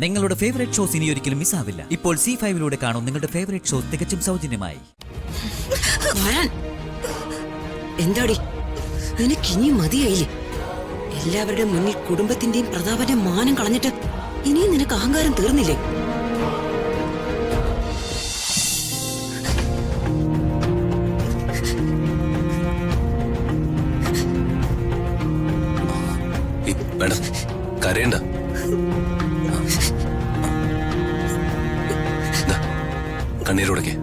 നിങ്ങളുടെ favourite shows ഇനി ഒരിക്കലും മിസ്സാവില്ല. ഇപ്പോൾ C5 കാണും നിങ്ങളുടെ ഫേവറേറ്റ് ഷോസ് തികച്ചും സൗജന്യമായി. എന്താടി നിനക്ക് ഇനി മതിയായില്ലേ? എല്ലാവരുടെ മുന്നിൽ കുടുംബത്തിന്റെയും പ്രതാപന്റെ മാനം കളഞ്ഞിട്ട് ഇനിയും നിനക്ക് അഹങ്കാരം തീർന്നില്ലേ? മേഡം കരയണ്ട. കണ്ണീരോടൊക്കെ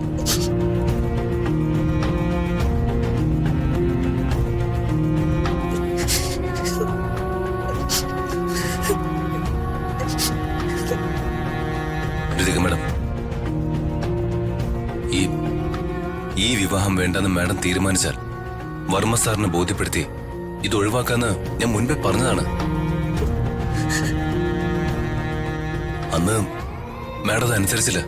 മേഡം ഈ വിവാഹം വേണ്ടെന്ന് മാഡം തീരുമാനിച്ചാൽ വർമ്മ സാറിനെ ബോധ്യപ്പെടുത്തി ഇത് ഒഴിവാക്കാന്ന് ഞാൻ മുൻപേ പറഞ്ഞതാണ്. അന്ന് മാഡം അത് അനുസരിച്ചില്ല.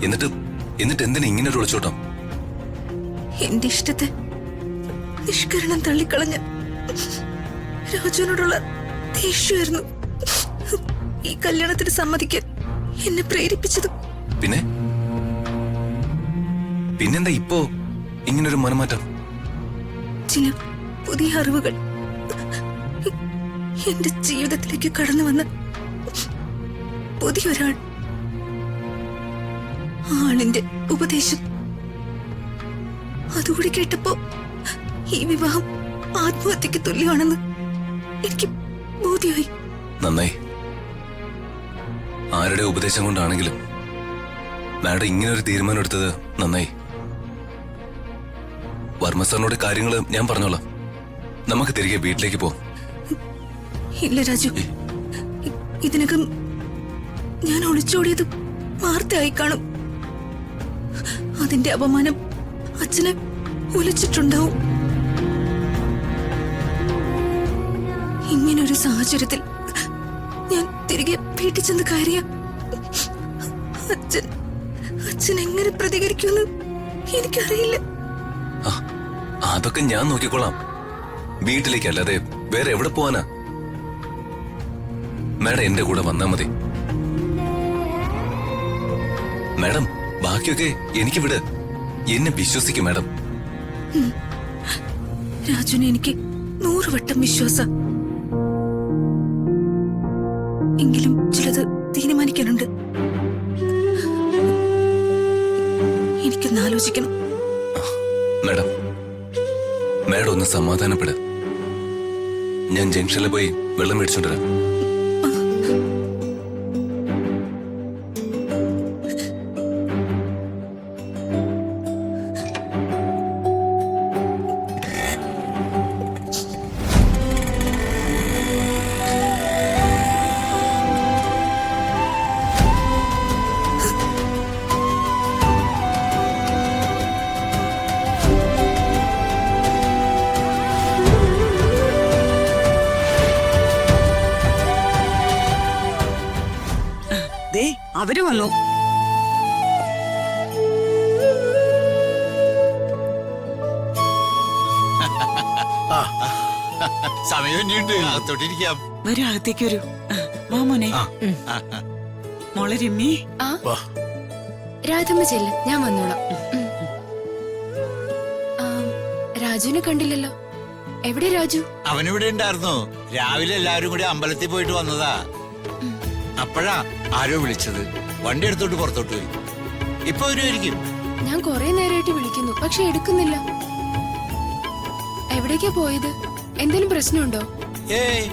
എന്നിട്ട് എന്തിനാ ഇങ്ങനെ ഒരു ഒളിച്ചോട്ടം? എന്റെ ഇഷ്ടത്തെ നിഷ്കരണം തള്ളിക്കളഞ്ഞ രാജുവിനോടുള്ള ദേഷ്യമായിരുന്നു ഈ കല്യാണത്തിന് സമ്മതിക്കാൻ എന്നെ പ്രേരിപ്പിച്ചത്. പിന്നെന്താ ഇപ്പോ ഇങ്ങനൊരു മനമാറ്റം? ചില പുതിയ അറിവുകൾ എന്റെ ജീവിതത്തിലേക്ക് കടന്നു വന്ന പുതിയൊരാൾ, ആളിന്റെ ഉപദേശം അതുകൂടി കേട്ടപ്പോ ഈ വിവാഹം ആത്മഹത്യക്ക് തുല്യമാണെന്ന് എനിക്ക് ബോധ്യമായി. നന്നായി. ആരുടെ ഉപദേശം കൊണ്ടാണെങ്കിലും മാഡം ഇങ്ങനെ ഒരു തീരുമാനം എടുത്തത് നന്നായി. വർമ്മ സാറിനോട് കാര്യങ്ങൾ ഞാൻ പറഞ്ഞോളാം. നമുക്ക് തിരികെ വീട്ടിലേക്ക് പോവാം. ഇല്ല രാജു, ഇതിനകം ഞാൻ ഒളിച്ചോടിയത് വാർത്തയായി കാണും. അതിന്റെ അപമാനം അച്ഛനെ ഒലിച്ചിട്ടുണ്ടാവും. ഇങ്ങനൊരു സാഹചര്യത്തിൽ ഞാൻ തിരികെ വീട്ടിൽ ചെന്ന് കയറിയ അച്ഛൻ എങ്ങനെ പ്രതികരിക്കുമെന്ന് എനിക്കറിയില്ല. അതൊക്കെ ഞാൻ നോക്കിക്കോളാം. വീട്ടിലേക്ക് അല്ലാതെ വേറെ എവിടെ പോവാനാ? മാഡം എന്റെ കൂടെ വന്നാ മതി. മാഡം ബാക്കിയൊക്കെ എനിക്ക് വിട്. എന്നെ വിശ്വസിക്കും മാഡം. രാജുവിനെ എനിക്ക് 100 വട്ടം വിശ്വാസ. എങ്കിലും ചിലത് തീരുമാനിക്കാനുണ്ട്. എനിക്കൊന്ന് ആലോചിക്കണം. മാഡം ഒന്ന് സമാധാനപ്പെട്. ഞാൻ ജംഗ്ഷനിൽ പോയി വെള്ളം മേടിച്ചോണ്ടിരാം. അവര് വന്നു. വരൂ, അകത്തേക്ക് വരൂ. വാ മോനെ. മോളെ രമ്യ. രാധമ്മ ചെല്ല്, ഞാൻ വന്നോളാം. രാജുവിനെ കണ്ടില്ലല്ലോ. എവിടെ രാജു? അവനിവിടെ ഉണ്ടായിരുന്നു. രാവിലെ എല്ലാവരും കൂടി അമ്പലത്തിൽ പോയിട്ട് വന്നതാ. അപ്പോഴാ ആരോ വിളിച്ചത്. വണ്ടി എടുത്തോട്ട് പുറത്തോട്ട് പോയി. ഇപ്പൊ വരുമായിരിക്കും. ഞാൻ കൊറേ നേരമായിട്ട് വിളിക്കുന്നു, പക്ഷെ എടുക്കുന്നില്ല. എവിടേക്കാ പോയത്? എന്തെങ്കിലും പ്രശ്നമുണ്ടോ? ഏയ്,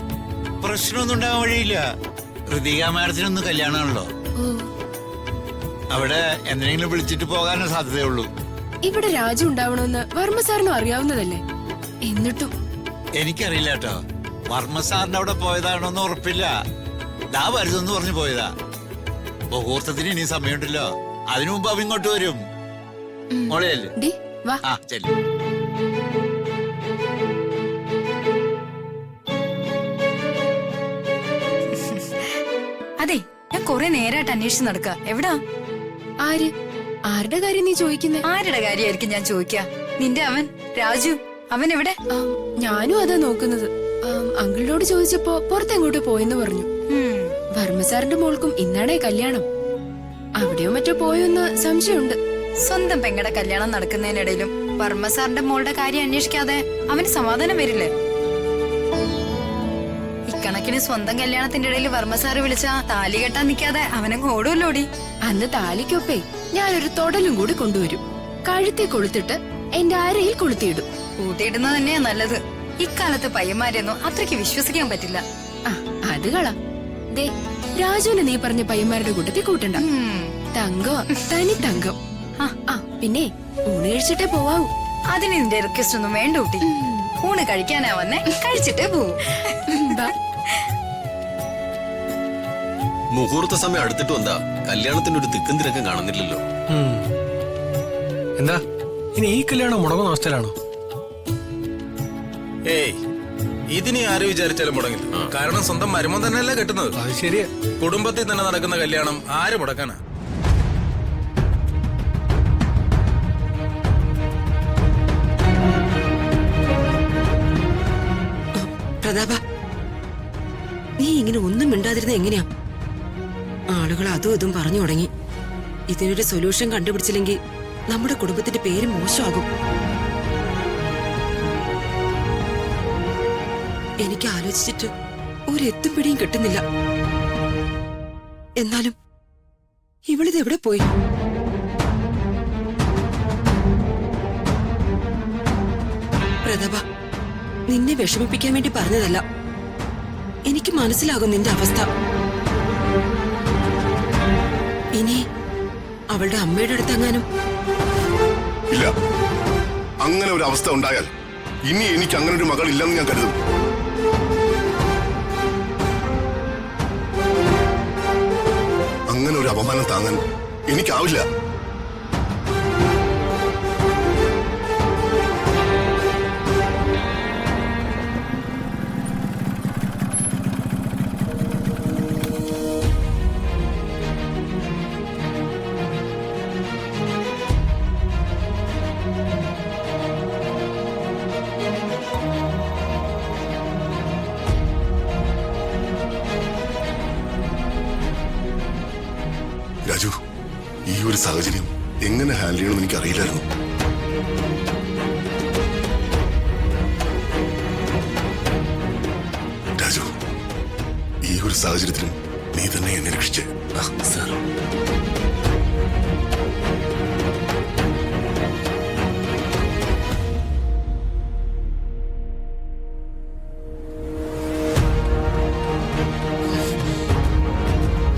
പ്രശ്നമൊന്നും ഉണ്ടാകാൻ വഴിയില്ല. ഋതിക മാഡത്തിനൊന്ന് കല്യാണമാണല്ലോ. അവിടെ എന്തെങ്കിലും വിളിച്ചിട്ട് പോകാനേ സാധ്യതയുള്ളൂ. ഇവിടെ രാജു ഉണ്ടാവണമെന്ന് വർമ്മ സാറിനും അറിയാവുന്നതല്ലേ? എന്നിട്ടും എനിക്കറിയില്ല കേട്ടോ. വർമ്മ സാറിന്റെ അവിടെ പോയതാണോന്ന് ഉറപ്പില്ല. ദാ വരുതെന്ന് പറഞ്ഞു പോയതാ. മുഹൂർത്തത്തിന് ഇനി സമയമുണ്ടല്ലോ. അതിനു മുമ്പ് അവ ഇങ്ങോട്ട് വരും. മോളെയല്ലേ? വാ. ചെല്ലു. അതെ, ഞാൻ കൊറേ നേരമായിട്ട് അന്വേഷിച്ച് നടക്ക. എവിടാ? ആരുടെ കാര്യം നീ ചോദിക്കുന്നേ? ആരുടെ കാര്യമായിരിക്കും ഞാൻ ചോദിക്ക? നിന്റെ അവൻ രാജു, അവൻ എവിടെ? ഞാനും അതാ നോക്കുന്നത്. അങ്കിളിനോട് ചോദിച്ചപ്പോ പുറത്തെങ്ങോട്ട് പോയെന്ന് പറഞ്ഞു. വർമ്മ സാറിന്റെ മോൾക്കും ഇന്നാണേ കല്യാണം. അവിടെയോ മറ്റോ പോയോന്ന് സംശയമുണ്ട്. സ്വന്തം പെങ്ങടെ കല്യാണം നടക്കുന്നതിനിടയിലും വർമ്മ സാറിന്റെ മോളുടെ കാര്യം അന്വേഷിക്കാതെ അവന് സമാധാനം വരില്ലേ? ഇക്കണക്കിന് സ്വന്തം കല്യാണത്തിന്റെ ഇടയിൽ വർമ്മ സാറ് വിളിച്ച താലി കെട്ടാൻ നിൽക്കാതെ അവനെ ഓടുമല്ലോടി. അന്ന് താലിക്കൊപ്പേ ഞാനൊരു തൊടലും കൂടി കൊണ്ടുവരും. കഴുത്തെ കൊളുത്തിട്ട് എന്റെ അരയിൽ കൊളുത്തിയിടും. കൂട്ടിയിടുന്നത് തന്നെയാ നല്ലത്. ഇക്കാലത്ത് പയ്യന്മാരെയൊന്നും അത്രയ്ക്ക് വിശ്വസിക്കാൻ പറ്റില്ല. ആ അത് കള. ദേ രാജുവിനെ നീ പറഞ്ഞ പയ്യന്മാരുടെ കൂട്ടത്തിൽ കൂട്ടണ്ട. തങ്കോ തനി തങ്കം. ആ പിന്നെ ഊണ് കഴിച്ചിട്ടേ പോവാവൂ. അതിന് നിന്റെ റിക്വസ്റ്റ് ഒന്നും വേണ്ട കുട്ടി. ഊണ് കഴിക്കാനാ വന്നേ, കഴിച്ചിട്ടേ പോവൂ. ബാ. മുഹൂർത്ത സമയം അടുത്തിട്ടും എന്താ കല്യാണത്തിന്റെ ഒരു തിക്കും തിരക്കും കാണുന്നില്ലല്ലോ. എന്താ ഇനി ഈ കല്യാണം മുടങ്ങുന്ന അവസ്ഥയിലാണോ? ഏയ് ഇതിനെ ആര് വിചാരിച്ചാലും മുടങ്ങില്ല. കാരണം സ്വന്തം മരുമോൻ തന്നെയല്ലേ കെട്ടുന്നത്. അത് ശരിയാ. കുടുംബത്തിൽ തന്നെ നടക്കുന്ന കല്യാണം ആര് മുടക്കാനാ? പ്രതാപ, നീ ഇങ്ങനെ ഒന്നും മിണ്ടാതിരുന്ന എങ്ങനെയാ? ആളുകൾ അതും ഇതും പറഞ്ഞു തുടങ്ങി. ഇതിനൊരു സൊല്യൂഷൻ കണ്ടുപിടിച്ചില്ലെങ്കിൽ നമ്മുടെ കുടുംബത്തിന്റെ പേര് മോശമാകും. എനിക്ക് ആലോചിച്ചിട്ട് ഒരു എത്തുപിടിയും കിട്ടുന്നില്ല. എന്നാലും ഇവളിത് എവിടെ പോയി? പ്രതാപ, നിന്നെ വിഷമിപ്പിക്കാൻ വേണ്ടി പറഞ്ഞതല്ല. എനിക്ക് മനസ്സിലാകും നിന്റെ അവസ്ഥ. ഇനി അവളുടെ അമ്മയുടെ അടുത്തെങ്ങാനും. ഇല്ല, അങ്ങനെ ഒരു അവസ്ഥ ഉണ്ടായാൽ ഇനി എനിക്ക് അങ്ങനെ ഒരു മകൾ ഇല്ലെന്ന് ഞാൻ കരുതും. അങ്ങനെ ഒരു അപമാനം താങ്ങാൻ എനിക്കാവില്ല. രാജു, ഈ ഒരു സാഹചര്യം എങ്ങനെ ഹാൻഡിൽ ചെയ്യണമെന്ന് എനിക്ക് അറിയില്ലായിരുന്നു. രാജു, ഈ ഒരു സാഹചര്യത്തിലും നീ തന്നെ എന്നെ രക്ഷിച്ചേ. സാർ,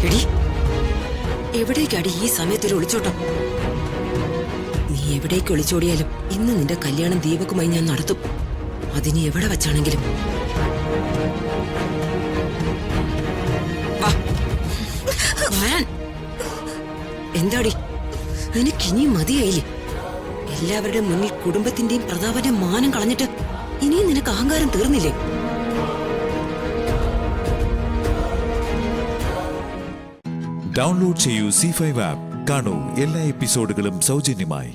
എടി, എവിടേക്കാടി ഈ സമയത്തൊരു ഒളിച്ചോട്ടം? നീ എവിടേക്ക് ഒളിച്ചോടിയാലും ഇന്ന് നിന്റെ കല്യാണം ദീപക്കുമായി ഞാൻ നടത്തും. അതിനി എവിടെ വച്ചാണെങ്കിലും. എന്താടി, നിനക്കിനിയും മതിയായില്ലേ? എല്ലാവരുടെ മുന്നിൽ കുടുംബത്തിന്റെയും പ്രതാപന്റെ മാനം കളഞ്ഞിട്ട് ഇനിയും നിനക്ക് അഹങ്കാരം തീർന്നില്ലേ? ഡൗൺലോഡ് ചെയ്യൂ C5 ആപ്പ്. കാണൂ എല്ലാ എപ്പിസോഡുകളും സൗജന്യമായി.